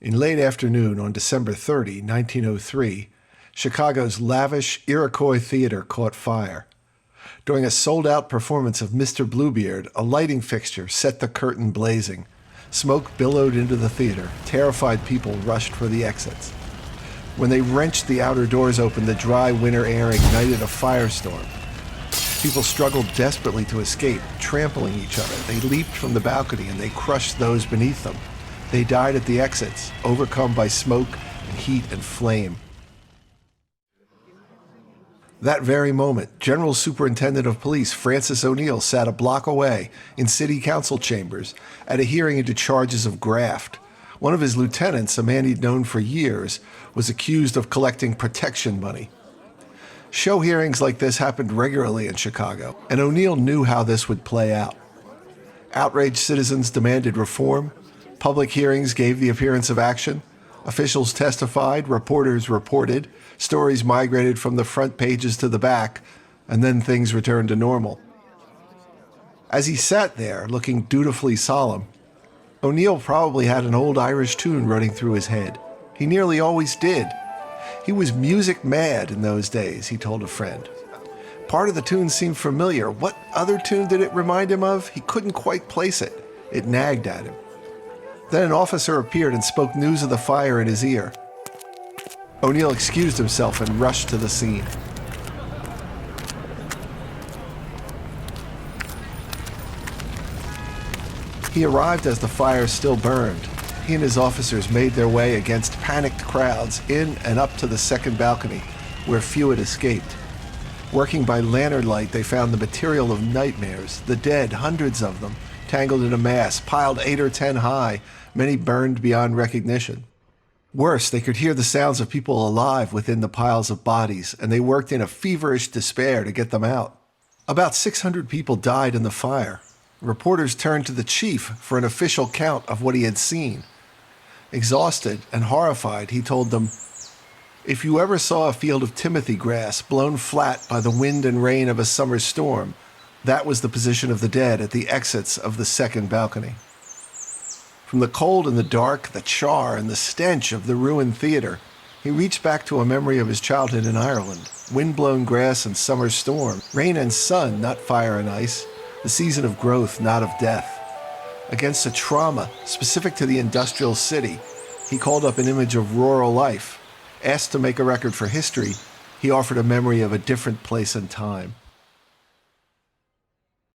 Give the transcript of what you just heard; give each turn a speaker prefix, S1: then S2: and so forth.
S1: In late afternoon on December 30, 1903, Chicago's lavish Iroquois Theater caught fire. During a sold-out performance of Mr. Bluebeard, a lighting fixture set the curtain blazing. Smoke billowed into the theater. Terrified people rushed for the exits. When they wrenched the outer doors open, the dry winter air ignited a firestorm. People struggled desperately to escape, trampling each other. They leaped from the balcony and they crushed those beneath them. They died at the exits, overcome by smoke and heat and flame. That very moment, General Superintendent of Police Francis ONeill sat a block away in city council chambers at a hearing into charges of graft. One of his lieutenants, a man he'd known for years, was accused of collecting protection money. Show hearings like this happened regularly in Chicago, and ONeill knew how this would play out. Outraged citizens demanded reform. Public hearings gave the appearance of action. Officials testified, reporters reported, stories migrated from the front pages to the back, and then things returned to normal. As he sat there, looking dutifully solemn, ONeill probably had an old Irish tune running through his head. He nearly always did. He was music mad in those days, he told a friend. Part of the tune seemed familiar. What other tune did it remind him of? He couldn't quite place it. It nagged at him. Then an officer appeared and spoke news of the fire in his ear. ONeill excused himself and rushed to the scene. He arrived as the fire still burned. He and his officers made their way against panicked crowds in and up to the second balcony, where few had escaped. Working by lantern light, they found the material of nightmares, the dead, hundreds of them, tangled in a mass, piled 8 or 10 high, many burned beyond recognition. Worse, they could hear the sounds of people alive within the piles of bodies, and they worked in a feverish despair to get them out. About 600 people died in the fire. Reporters turned to the chief for an official count of what he had seen. Exhausted and horrified, he told them, "If you ever saw a field of timothy grass blown flat by the wind and rain of a summer storm, that was the position of the dead at the exits of the second balcony." From the cold and the dark, the char and the stench of the ruined theater, he reached back to a memory of his childhood in Ireland. Wind-blown grass and summer storm, rain and sun, not fire and ice, the season of growth, not of death. Against a trauma specific to the industrial city, he called up an image of rural life. Asked to make a record for history, he offered a memory of a different place and time.